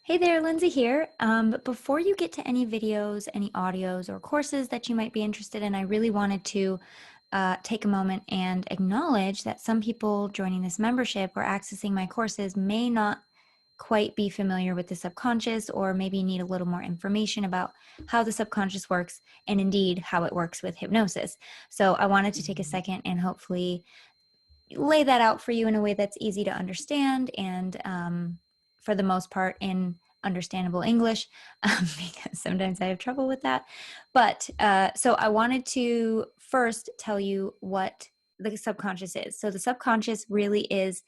Hey there, Lindsay here. But before you get to any videos, any audios, or courses that you might be interested in, I really wanted to take a moment and acknowledge that some people joining this membership or accessing my courses may not quite be familiar with the subconscious or maybe need a little more information about how the subconscious works and indeed how it works with hypnosis. So I wanted to take a second and hopefully lay that out for you in a way that's easy to understand and for the most part in understandable English, because sometimes I have trouble with that. But so I wanted to first tell you what the subconscious is. So the subconscious really is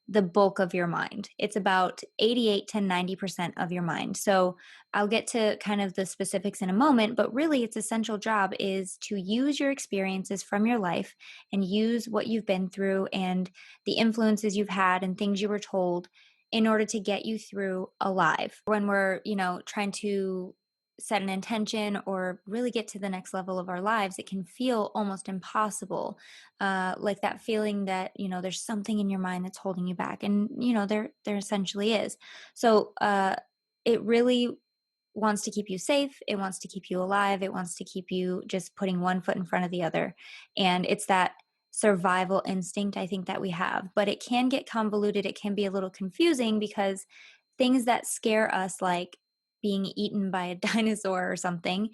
the bulk of your mind. It's about 88 to 90% of your mind. So I'll get to kind of the specifics in a moment, but really its essential job is to use your experiences from your life and use what you've been through and the influences you've had and things you were told in order to get you through alive. When we're, trying to set an intention or really get to the next level of our lives, it can feel almost impossible, like that feeling that there's something in your mind that's holding you back, and there essentially is. So it really wants to keep you safe. It wants to keep you alive. It wants to keep you just putting one foot in front of the other, and it's that survival instinct I think that we have. But it can get convoluted. It can be a little confusing because things that scare us, like being eaten by a dinosaur or something,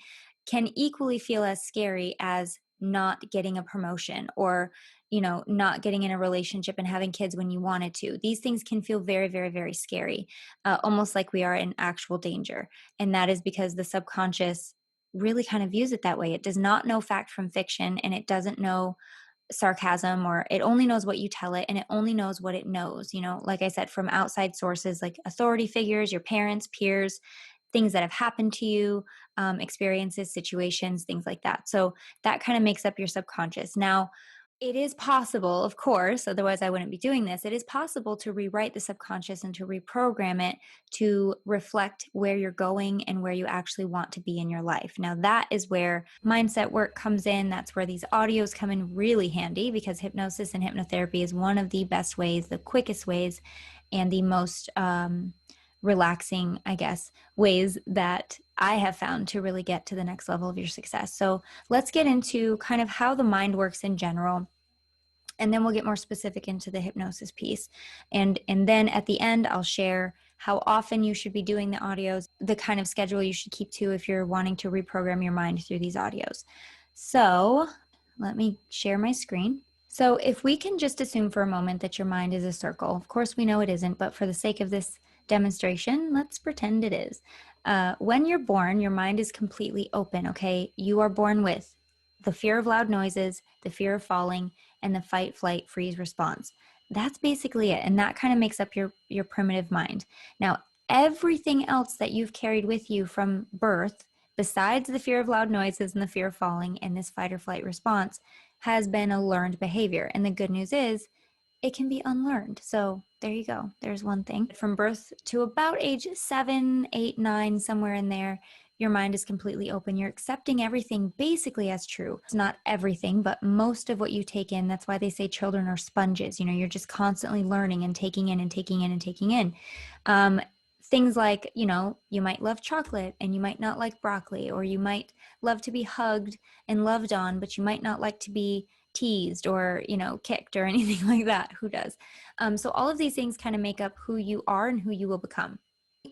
can equally feel as scary as not getting a promotion or not getting in a relationship and having kids when you wanted to. These things can feel very, very, very scary, almost like we are in actual danger. And that is because the subconscious really kind of views it that way. It does not know fact from fiction, and it doesn't know sarcasm, or it only knows what you tell it, and it only knows what it knows, like I said, from outside sources like authority figures, your parents, peers, things that have happened to you, experiences, situations, things like that. So that kind of makes up your subconscious. Now, it is possible, of course, otherwise I wouldn't be doing this. It is possible to rewrite the subconscious and to reprogram it to reflect where you're going and where you actually want to be in your life. Now, that is where mindset work comes in. That's where these audios come in really handy, because hypnosis and hypnotherapy is one of the best ways, the quickest ways, and the most relaxing, I guess, ways that I have found to really get to the next level of your success. So let's get into kind of how the mind works in general, and then we'll get more specific into the hypnosis piece. And then at the end, I'll share how often you should be doing the audios, the kind of schedule you should keep to if you're wanting to reprogram your mind through these audios. So let me share my screen. So if we can just assume for a moment that your mind is a circle. Of course, we know it isn't, but for the sake of this demonstration, let's pretend it is. When you're born, your mind is completely open, okay? You are born with the fear of loud noises, the fear of falling, and the fight, flight, freeze response. That's basically it. And that kind of makes up your primitive mind. Now, everything else that you've carried with you from birth, besides the fear of loud noises and the fear of falling and this fight or flight response, has been a learned behavior. And the good news is it can be unlearned. So there you go. There's one thing. From birth to about age 7, 8, 9, somewhere in there, your mind is completely open. You're accepting everything basically as true. It's not everything, but most of what you take in. That's why they say children are sponges. You're just constantly learning and taking in and taking in and taking in. Things like, you might love chocolate and you might not like broccoli, or you might love to be hugged and loved on, but you might not like to be teased or, kicked or anything like that. Who does? So all of these things kind of make up who you are and who you will become.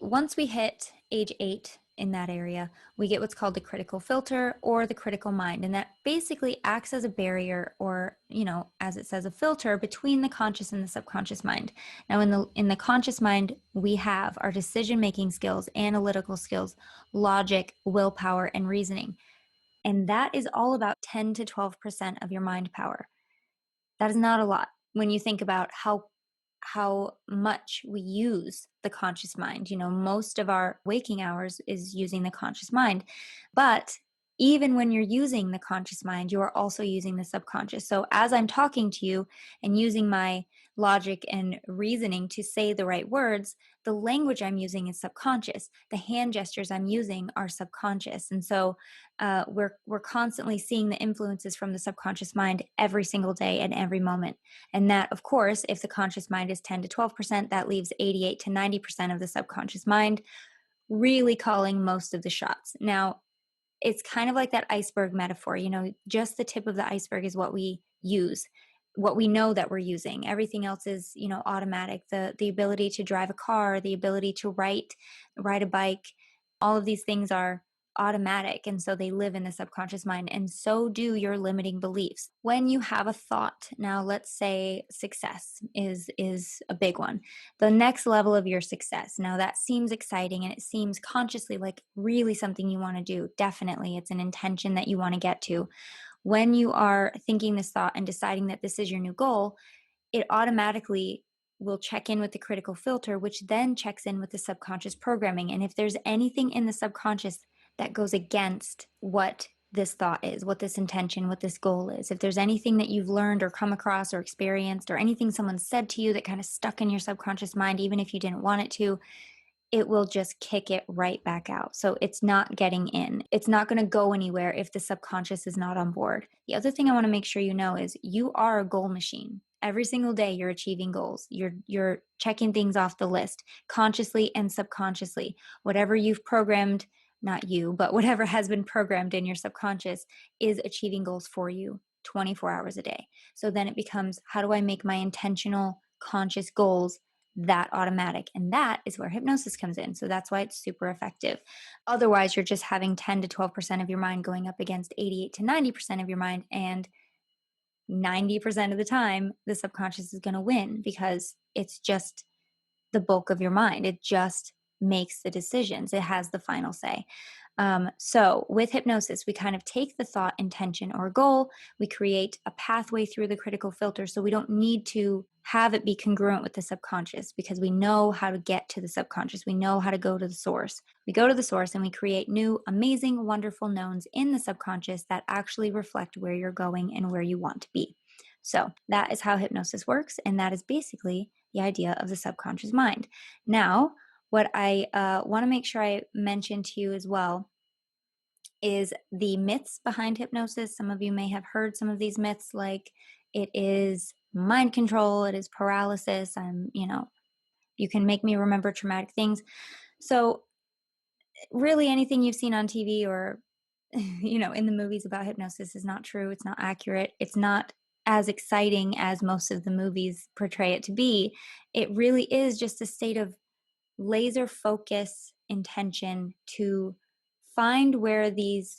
Once we hit age 8 in that area, we get what's called the critical filter or the critical mind. And that basically acts as a barrier, or, as it says, a filter between the conscious and the subconscious mind. Now, in the conscious mind, we have our decision-making skills, analytical skills, logic, willpower, and reasoning. And that is all about 10 to 12% of your mind power. That is not a lot when you think about how much we use the conscious mind. Most of our waking hours is using the conscious mind. But even when you're using the conscious mind, you are also using the subconscious. So as I'm talking to you and using my logic and reasoning to say the right words, the language I'm using is subconscious. The hand gestures I'm using are subconscious. And so we're constantly seeing the influences from the subconscious mind every single day and every moment. And that, of course, if the conscious mind is 10 to 12%, that leaves 88 to 90% of the subconscious mind really calling most of the shots. Now, it's kind of like that iceberg metaphor, just the tip of the iceberg is what we use, what we know that we're using. Everything else is, automatic. The ability to drive a car, the ability to ride a bike, all of these things are automatic, and so they live in the subconscious mind, and so do your limiting beliefs. When you have a thought, now let's say success is a big one, the next level of your success. Now that seems exciting and it seems consciously like really something you want to do. Definitely, it's an intention that you want to get to. When you are thinking this thought and deciding that this is your new goal, it automatically will check in with the critical filter, which then checks in with the subconscious programming. And if there's anything in the subconscious that goes against what this thought is, what this intention, what this goal is, if there's anything that you've learned or come across or experienced, or anything someone said to you that kind of stuck in your subconscious mind, even if you didn't want it to, it will just kick it right back out. So it's not getting in. It's not going to go anywhere if the subconscious is not on board. The other thing I want to make sure you know is you are a goal machine. Every single day you're achieving goals. You're checking things off the list consciously and subconsciously. Whatever you've programmed, not you, but whatever has been programmed in your subconscious is achieving goals for you 24 hours a day. So then it becomes, how do I make my intentional conscious goals that automatic? And that is where hypnosis comes in. So that's why it's super effective. Otherwise, you're just having 10 to 12% of your mind going up against 88 to 90% of your mind. And 90% of the time, the subconscious is going to win because it's just the bulk of your mind. It just makes the decisions, it has the final say. So with hypnosis, we kind of take the thought, intention, or goal, we create a pathway through the critical filter so we don't need to have it be congruent with the subconscious because we know how to get to the subconscious. We know how to go to the source. We go to the source and we create new, amazing, wonderful knowns in the subconscious that actually reflect where you're going and where you want to be. So that is how hypnosis works. And that is basically the idea of the subconscious mind. Now, what I want to make sure I mention to you as well is the myths behind hypnosis. Some of you may have heard some of these myths, like it is mind control, it is paralysis, you can make me remember traumatic things. So, really, anything you've seen on TV or, in the movies about hypnosis is not true. It's not accurate. It's not as exciting as most of the movies portray it to be. It really is just a state of laser focus intention to find where these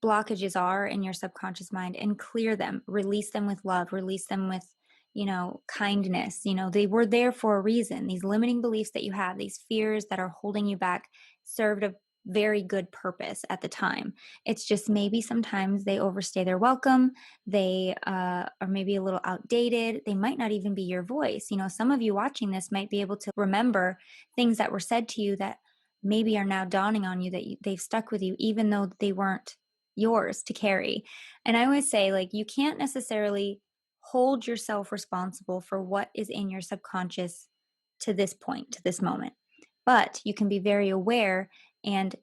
blockages are in your subconscious mind and clear them, release them with love, release them with, kindness. They were there for a reason. These limiting beliefs that you have, these fears that are holding you back, served a very good purpose at the time. It's just maybe sometimes they overstay their welcome. They are maybe a little outdated. They might not even be your voice. Some of you watching this might be able to remember things that were said to you that maybe are now dawning on you that they've stuck with you, even though they weren't yours to carry. And I always say, like, you can't necessarily hold yourself responsible for what is in your subconscious to this point, to this moment. But you can be very aware and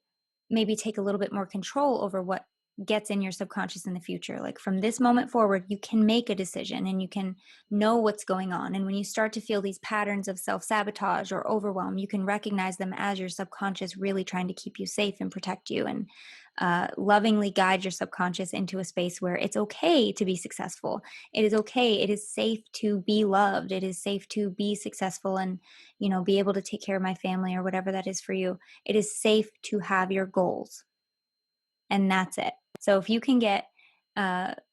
maybe take a little bit more control over what gets in your subconscious in the future. Like from this moment forward, you can make a decision and you can know what's going on. And when you start to feel these patterns of self sabotage or overwhelm, you can recognize them as your subconscious really trying to keep you safe and protect you, and lovingly guide your subconscious into a space where it's okay to be successful. It is okay. It is safe to be loved. It is safe to be successful and, be able to take care of my family or whatever that is for you. It is safe to have your goals. And that's it. So if you can get,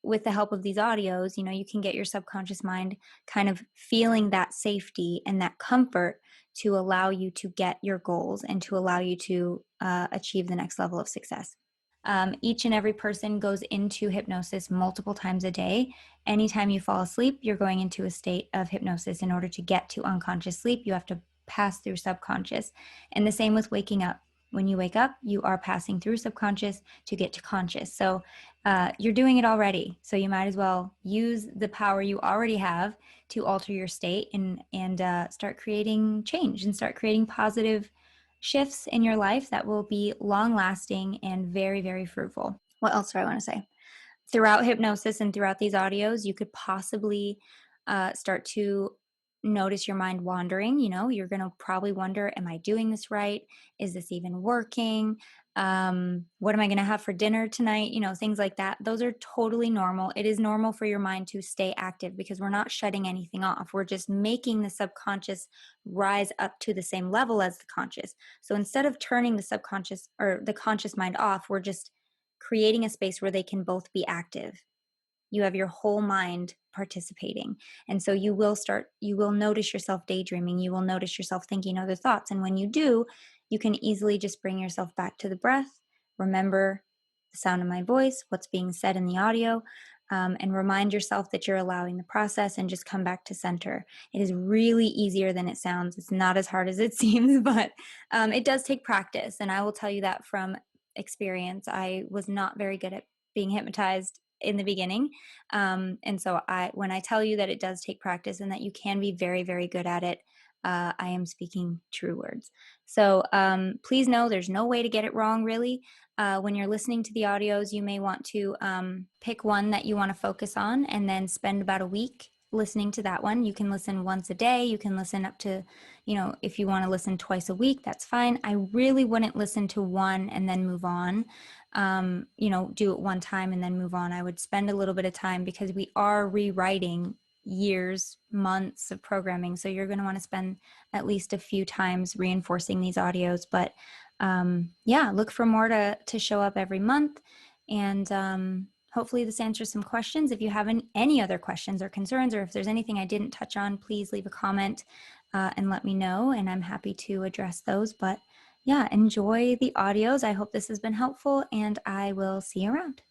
with the help of these audios, you can get your subconscious mind kind of feeling that safety and that comfort to allow you to get your goals and to allow you to achieve the next level of success. Each and every person goes into hypnosis multiple times a day. Anytime you fall asleep, you're going into a state of hypnosis. In order to get to unconscious sleep, you have to pass through subconscious. And the same with waking up. When you wake up, you are passing through subconscious to get to conscious. So you're doing it already. So you might as well use the power you already have to alter your state and start creating change and start creating positive shifts in your life that will be long lasting and very, very fruitful. What else do I want to say? Throughout hypnosis and throughout these audios, you could possibly start to notice your mind wandering. You know, you're going to probably wonder, am I doing this right? Is this even working? What am I going to have for dinner tonight? You know, things like that. Those are totally normal. It is normal for your mind to stay active because we're not shutting anything off. We're just making the subconscious rise up to the same level as the conscious. So instead of turning the subconscious or the conscious mind off, we're just creating a space where they can both be active. You have your whole mind participating. And so you will notice yourself daydreaming. You will notice yourself thinking other thoughts. And when you do, you can easily just bring yourself back to the breath, remember the sound of my voice, what's being said in the audio, and remind yourself that you're allowing the process and just come back to center. It is really easier than it sounds. It's not as hard as it seems, but it does take practice. And I will tell you that from experience. I was not very good at being hypnotized in the beginning. And so when I tell you that it does take practice and that you can be very, very good at it, I am speaking true words. So please know there's no way to get it wrong, really. When you're listening to the audios, you may want to pick one that you want to focus on and then spend about a week listening to that one. You can listen once a day. You can listen up to, if you want to listen twice a week, that's fine. I really wouldn't listen to one and then move on. Do it one time and then move on. I would spend a little bit of time because we are rewriting years, months of programming. So you're going to want to spend at least a few times reinforcing these audios. But look for more to show up every month. And hopefully this answers some questions. If you have any other questions or concerns, or if there's anything I didn't touch on, please leave a comment and let me know. And I'm happy to address those. But yeah, enjoy the audios. I hope this has been helpful, and I will see you around.